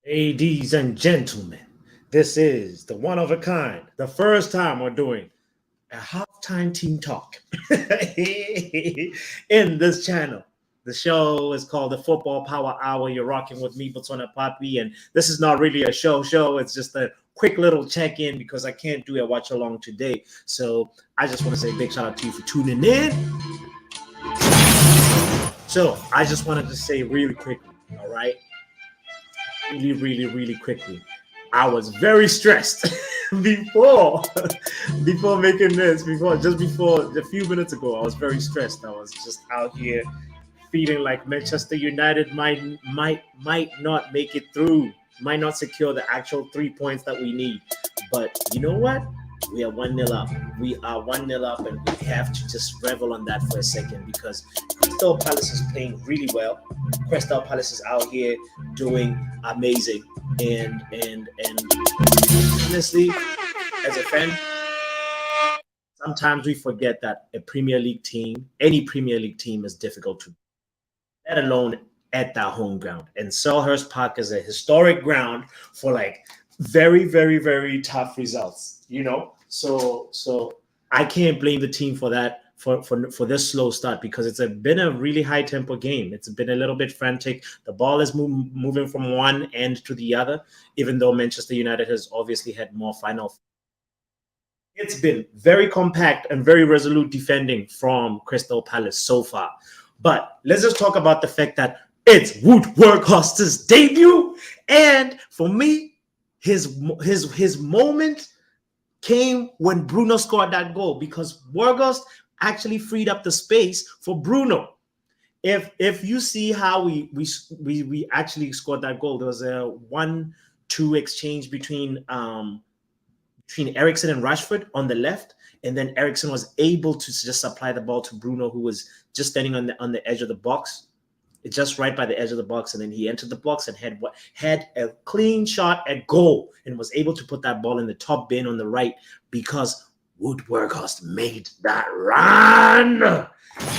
Ladies and gentlemen, this is the one of a kind, the first time we're doing a halftime team talk in this channel. The show is called the Football Power Hour. You're rocking with me, Botswana Papi, and this is not really a show. It's just a quick little check-in because I can't do a watch along today. So I just want to say a big shout out to you for tuning in. So I just wanted to say really quickly, all right? Really quickly. I was very stressed before before making this, before a few minutes ago. I was very stressed. I was just out here feeling like Manchester United might not make it through, might not secure the actual 3 points that we need. But you know what? We are 1-0 up. We are 1-0 up, and we have to just revel on that for a second because Crystal Palace is playing really well. Crystal Palace is out here doing amazing. And honestly, as a fan, sometimes we forget that a Premier League team, any Premier League team, is difficult to, let alone at that home ground. And Selhurst Park is a historic ground for like very tough results. So I can't blame the team for that, for this slow start, because been a really high tempo game. It's been a little bit frantic. The ball is moving from one end to the other, even though Manchester United has obviously had more final. It's been very compact and very resolute defending from Crystal Palace so far. But let's just talk about the fact that it's Wout Weghorst's debut, and for me, his moment came when Bruno scored that goal, because Weghorst actually freed up the space for Bruno. If you see how we actually scored that goal, there was a 1-2 exchange between Eriksen and Rashford on the left, and then Eriksen was able to just supply the ball to Bruno, who was just standing on the edge of the box, just right by the edge of the box, and then he entered the box and had a clean shot at goal and was able to put that ball in the top bin on the right because Wout Weghorst made that run.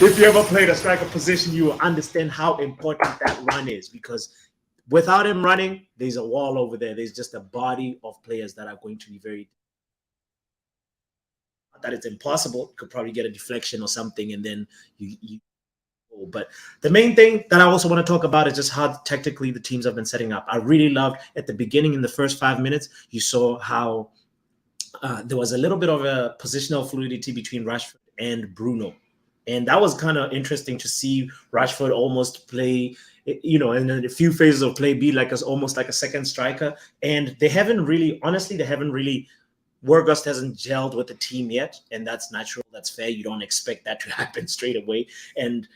If you ever played a striker position, you will understand how important that run is, because without him running, there's a wall over there. There's just a body of players that are going to be very... Not that it's impossible. You could probably get a deflection or something, and then you. But the main thing that I also want to talk about is just how tactically the teams have been setting up. I really loved at the beginning, in the first 5 minutes, you saw how there was a little bit of a positional fluidity between Rashford and Bruno. And that was kind of interesting to see Rashford almost play, in a few phases of play, be like almost like a second striker. And they haven't really, Weghorst hasn't gelled with the team yet, and that's natural. That's fair. You don't expect that to happen straight away, and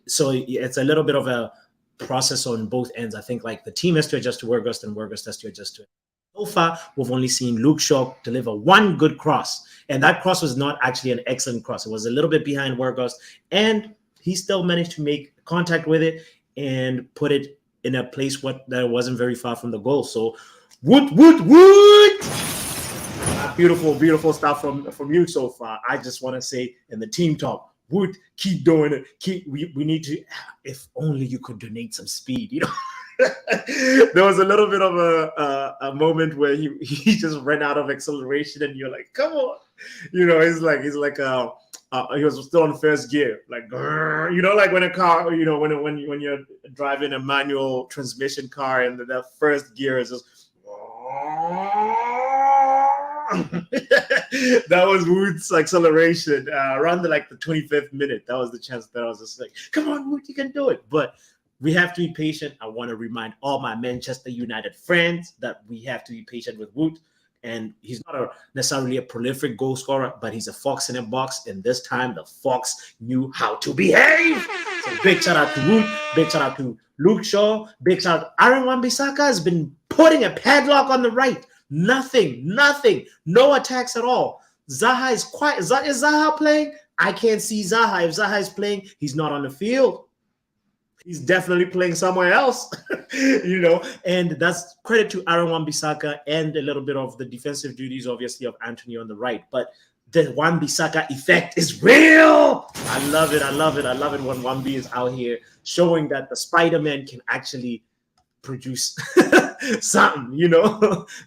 so it's a little bit of a process on both ends. I think like the team has to adjust to Weghorst, and Weghorst has to adjust to it. So far, we've only seen Luke Shaw deliver one good cross, and that cross was not actually an excellent cross. It was a little bit behind Weghorst, and he still managed to make contact with it and put it in a place that wasn't very far from the goal. So, woot! Beautiful stuff from you so far. I just want to say in the team talk, Wood, keep doing it. We need to, if only you could donate some speed, There was a little bit of a moment where he just ran out of acceleration, and you're like, come on. He's like he was still on first gear, like like when a car, when you're driving a manual transmission car and the first gear is just that was Wood's acceleration around the 25th minute. That was the chance that I was just like, come on, Wood, you can do it. But we have to be patient. I want to remind all my Manchester United friends that we have to be patient with Wood. And he's not necessarily a prolific goal scorer, but he's a fox in a box. And this time, the fox knew how to behave. So big shout out to Wood. Big shout out to Luke Shaw. Big shout out to Aaron Wan-Bissaka has been putting a padlock on the right. Nothing, no attacks at all. Zaha is quiet. Is Zaha playing? I can't see Zaha. If Zaha is playing, he's not on the field. He's definitely playing somewhere else, and that's credit to Aaron Wan-Bissaka and a little bit of the defensive duties, obviously, of Anthony on the right. But the Wan-Bissaka effect is real. I love it when Wan-B is out here showing that the Spider-Man can actually produce something,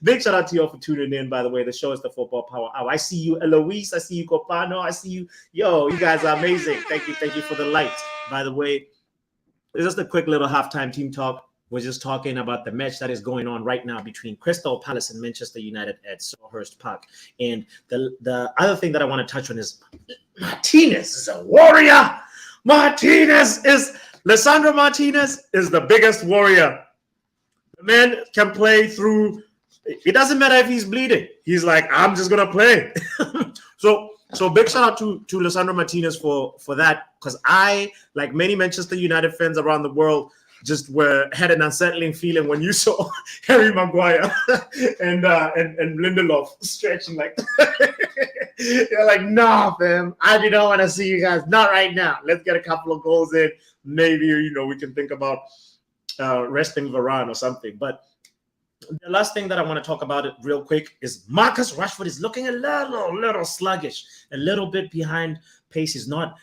Big shout out to you all for tuning in, by the way. The show is the Football Power Hour. I see you, Eloise. I see you, Copano. I see you. Yo, you guys are amazing. Thank you for the lights. By the way, it's just a quick little halftime team talk. We're just talking about the match that is going on right now between Crystal Palace and Manchester United at Selhurst Park. And the other thing that I want to touch on is Martinez is a warrior. Lisandro Martinez is the biggest warrior. The man can play through. It doesn't matter if he's bleeding. He's like, I'm just going to play. So big shout out to Lisandro Martinez for that, because I, like many Manchester United fans around the world, just had an unsettling feeling when you saw Harry Maguire and Lindelof stretching like you're like, nah, fam, I don't want to see you guys. Not right now. Let's get a couple of goals in. Maybe, we can think about resting Varane or something. But the last thing that I want to talk about it real quick is Marcus Rashford is looking a little sluggish, a little bit behind pace. He's not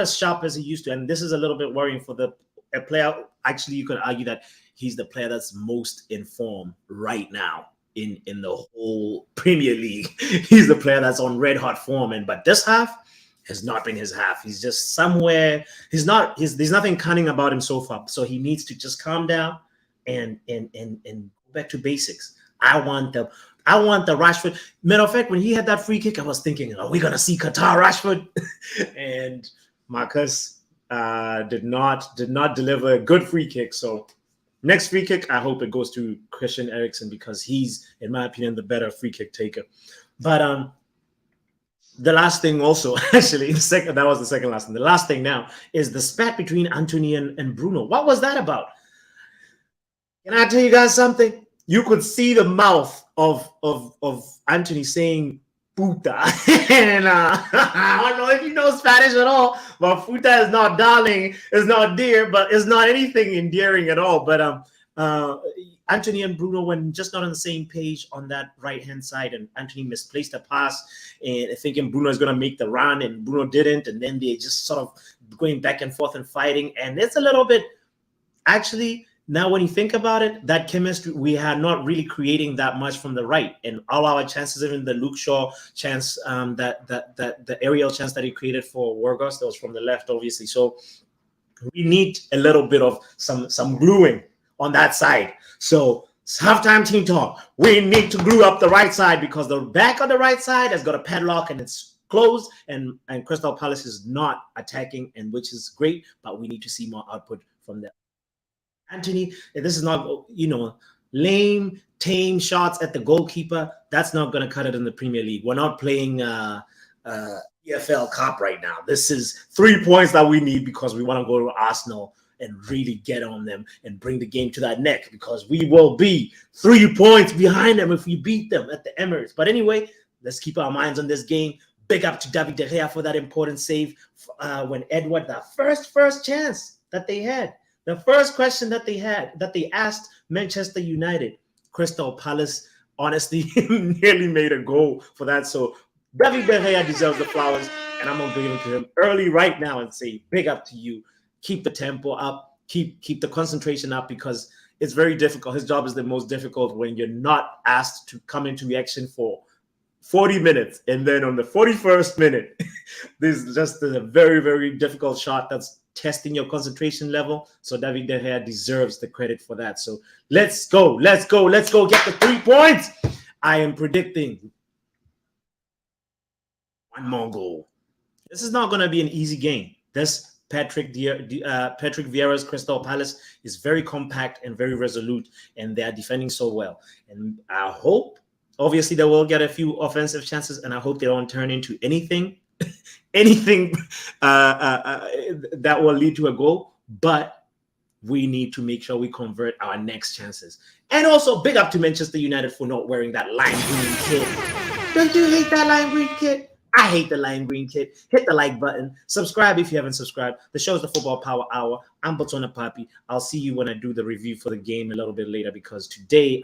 as sharp as he used to, and this is a little bit worrying for a player. Actually, you could argue that he's the player that's most in form right now in the whole Premier League. He's the player that's on red hot form, but this half has not been his half. He's just somewhere. There's nothing cunning about him so far. So he needs to just calm down and go back to basics. I want the Rashford. Matter of fact, when he had that free kick, I was thinking, are we gonna see Qatar Rashford? And Marcus did not deliver a good free kick. So next free kick, I hope it goes to Christian Eriksen, because he's, in my opinion, the better free kick taker. But the last thing also, actually, that was the second last thing. The last thing now is the spat between Antony and Bruno. What was that about? Can I tell you guys something? You could see the mouth of Antony saying puta. And I don't know if you know Spanish at all, but puta is not darling, it's not dear, but it's not anything endearing at all. But Antony and Bruno were just not on the same page on that right-hand side, and Antony misplaced a pass, and thinking Bruno is going to make the run, and Bruno didn't, and then they just sort of going back and forth and fighting, and it's a little bit, actually, now when you think about it, that chemistry, we had not really creating that much from the right, and all our chances, even the Luke Shaw chance, that the aerial chance that he created for Wargos, that was from the left, obviously. So we need a little bit of some gluing on that side. So halftime team talk. We need to glue up the right side, because the back of the right side has got a padlock and it's closed, and Crystal Palace is not attacking, and which is great, but we need to see more output from them. Antony, this is not, lame, tame shots at the goalkeeper. That's not going to cut it in the Premier League. We're not playing EFL Cup right now. This is 3 points that we need, because we want to go to Arsenal and really get on them and bring the game to that neck, because we will be 3 points behind them if we beat them at the Emirates. But anyway, let's keep our minds on this game. Big up to David De Gea for that important save when Edward, the first chance that they had. The first question that they asked Manchester United, Crystal Palace, honestly, nearly made a goal for that. So David De Gea deserves the flowers, and I'm going to give it to him early right now and say, big up to you. Keep the tempo up, keep the concentration up, because it's very difficult. His job is the most difficult when you're not asked to come into reaction for 40 minutes. And then on the 41st minute, this is just a very, very difficult shot that's testing your concentration level. So David De Gea deserves the credit for that. So let's go get the 3 points. I am predicting one more goal. This is not going to be an easy game. This Patrick Vieira's Crystal Palace is very compact and very resolute, and they are defending so well. And I hope, obviously, they will get a few offensive chances, and I hope they don't turn into anything that will lead to a goal. But we need to make sure we convert our next chances. And also, big up to Manchester United for not wearing that lime green kit. Don't you hate that lime green kit? I hate the lime green kit. Hit the like button. Subscribe if you haven't subscribed. The show is the Football Power Hour. I'm Botswana Papi. I'll see you when I do the review for the game a little bit later, because today,